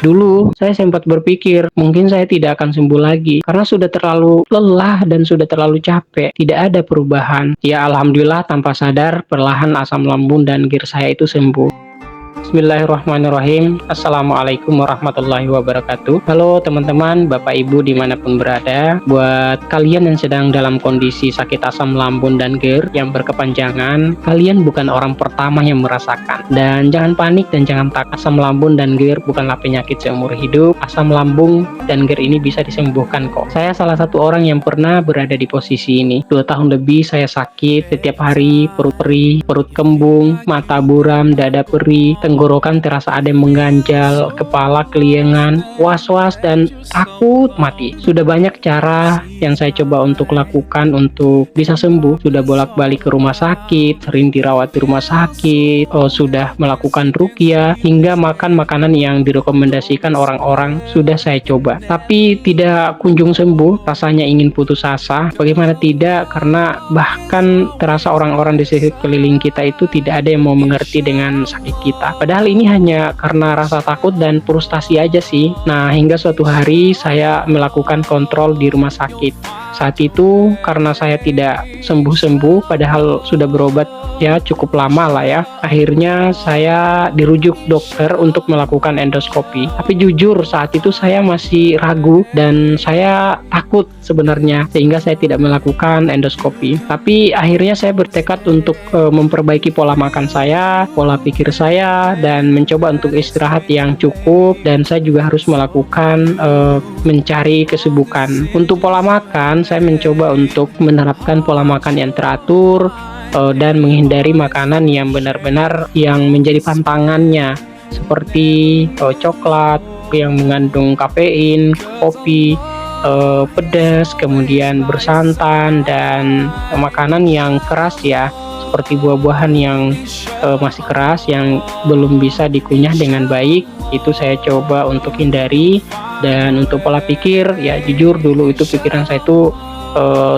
Dulu saya sempat berpikir mungkin saya tidak akan sembuh lagi karena sudah terlalu lelah dan sudah terlalu capek. Tidak ada perubahan. Ya alhamdulillah tanpa sadar perlahan asam lambung dan GERD saya itu sembuh. Bismillahirrahmanirrahim. Assalamualaikum warahmatullahi wabarakatuh. Halo teman-teman, Bapak Ibu dimanapun berada. Buat kalian yang sedang dalam kondisi sakit asam lambung dan GERD yang berkepanjangan, kalian bukan orang pertama yang merasakan. Dan jangan panik dan jangan takut. Asam lambung dan GERD bukanlah penyakit seumur hidup. Asam lambung dan GERD ini bisa disembuhkan kok. Saya salah satu orang yang pernah berada di posisi ini. 2 tahun lebih saya sakit setiap hari, perut perih, perut kembung, mata buram, dada perih, tenggorokan terasa ada yang mengganjal, kepala keliengan, was-was dan takut mati. Sudah banyak cara yang saya coba untuk lakukan untuk bisa sembuh. Sudah bolak-balik ke rumah sakit, sering dirawat di rumah sakit, sudah melakukan ruqyah, hingga makan makanan yang direkomendasikan orang-orang sudah saya coba. Tapi tidak kunjung sembuh, rasanya ingin putus asa. Bagaimana tidak, karena bahkan terasa orang-orang di sekeliling kita itu tidak ada yang mau mengerti dengan sakit kita. Padahal ini hanya karena rasa takut dan frustasi aja sih. Nah, hingga suatu hari saya melakukan kontrol di rumah sakit. Saat itu karena saya tidak sembuh-sembuh, padahal sudah berobat ya cukup lama lah ya. Akhirnya saya dirujuk dokter untuk melakukan endoskopi. Tapi jujur saat itu saya masih ragu dan saya takut sebenarnya, sehingga saya tidak melakukan endoskopi. Tapi akhirnya saya bertekad untuk memperbaiki pola makan saya, pola pikir saya, dan mencoba untuk istirahat yang cukup. Dan saya juga harus melakukan mencari kesibukan. Untuk pola makan, saya mencoba untuk menerapkan pola makan yang teratur dan menghindari makanan yang benar-benar yang menjadi pantangannya, seperti coklat yang mengandung kafein, kopi pedas, kemudian bersantan, dan makanan yang keras ya, seperti buah-buahan yang masih keras yang belum bisa dikunyah dengan baik. Itu saya coba untuk hindari. Dan untuk pola pikir ya, jujur dulu itu pikiran saya itu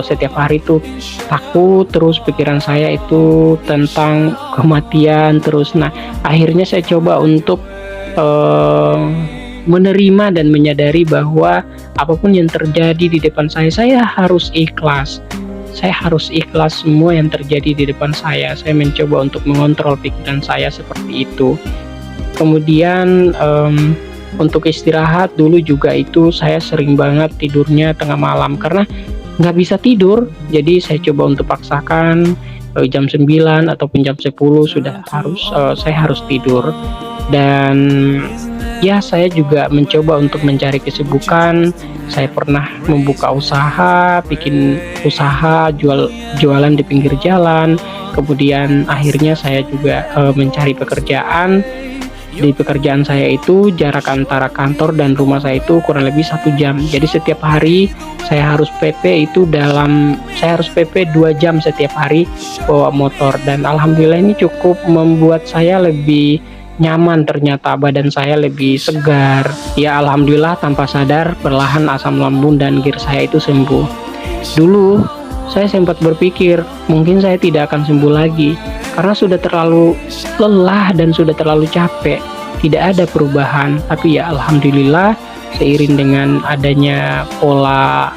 setiap hari tuh takut terus, pikiran saya itu tentang kematian terus. Nah, akhirnya saya coba untuk menerima dan menyadari bahwa apapun yang terjadi di depan saya harus ikhlas. Saya harus ikhlas semua yang terjadi di depan saya. Saya mencoba untuk mengontrol pikiran saya seperti itu. Kemudian untuk istirahat dulu juga itu saya sering banget tidurnya tengah malam karena nggak bisa tidur. Jadi saya coba untuk paksakan jam 9 ataupun jam 10 sudah harus saya harus tidur. Dan ya, saya juga mencoba untuk mencari kesibukan. Saya pernah membuka usaha, bikin usaha jualan di pinggir jalan. Kemudian akhirnya saya juga mencari pekerjaan. Di pekerjaan saya itu jarak antara kantor dan rumah saya itu kurang lebih 1 jam. Jadi setiap hari saya harus PP 2 jam setiap hari bawa motor. Dan alhamdulillah ini cukup membuat saya lebih nyaman, ternyata badan saya lebih segar. Ya alhamdulillah tanpa sadar perlahan asam lambung dan GERD saya itu sembuh. Dulu saya sempat berpikir mungkin saya tidak akan sembuh lagi karena sudah terlalu lelah dan sudah terlalu capek. Tidak ada perubahan. Tapi ya alhamdulillah seiring dengan adanya pola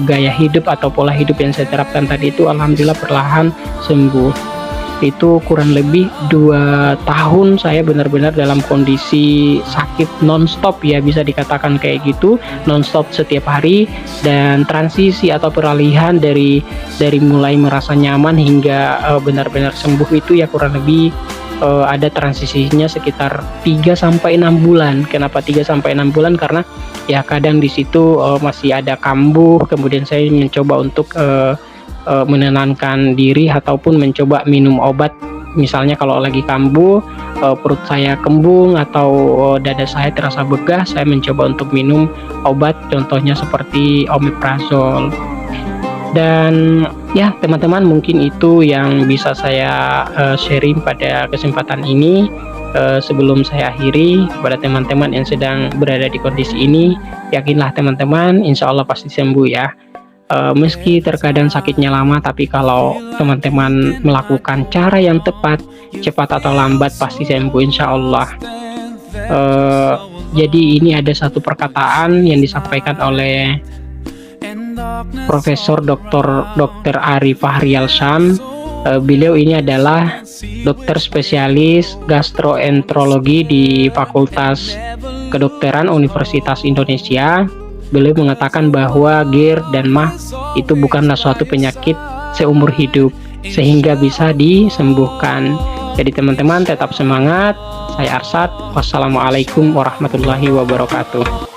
gaya hidup atau pola hidup yang saya terapkan tadi itu, alhamdulillah perlahan sembuh. Itu kurang lebih 2 tahun saya benar-benar dalam kondisi sakit non-stop ya, bisa dikatakan kayak gitu, non-stop setiap hari. Dan transisi atau peralihan dari mulai merasa nyaman hingga benar-benar sembuh itu ya kurang lebih ada transisinya sekitar 3-6 bulan. Kenapa 3-6 bulan? Karena ya kadang di situ masih ada kambuh. Kemudian saya mencoba untuk menenangkan diri ataupun mencoba minum obat. Misalnya kalau lagi kambuh, perut saya kembung atau dada saya terasa begah, saya mencoba untuk minum obat, contohnya seperti omeprazol. Dan ya teman-teman, mungkin itu yang bisa saya sharing pada kesempatan ini. Sebelum saya akhiri, kepada teman-teman yang sedang berada di kondisi ini, yakinlah teman-teman, insya Allah pasti sembuh ya. Meski terkadang sakitnya lama, tapi kalau teman-teman melakukan cara yang tepat, cepat atau lambat pasti sembuh insya Allah. Jadi ini ada satu perkataan yang disampaikan oleh Profesor Dr. Ari Fahrial Syam. Beliau ini adalah dokter spesialis gastroenterologi di Fakultas Kedokteran Universitas Indonesia. Beliau mengatakan bahwa GERD dan MAH itu bukanlah suatu penyakit seumur hidup, sehingga bisa disembuhkan. Jadi teman-teman tetap semangat. Saya Arsad. Wassalamualaikum warahmatullahi wabarakatuh.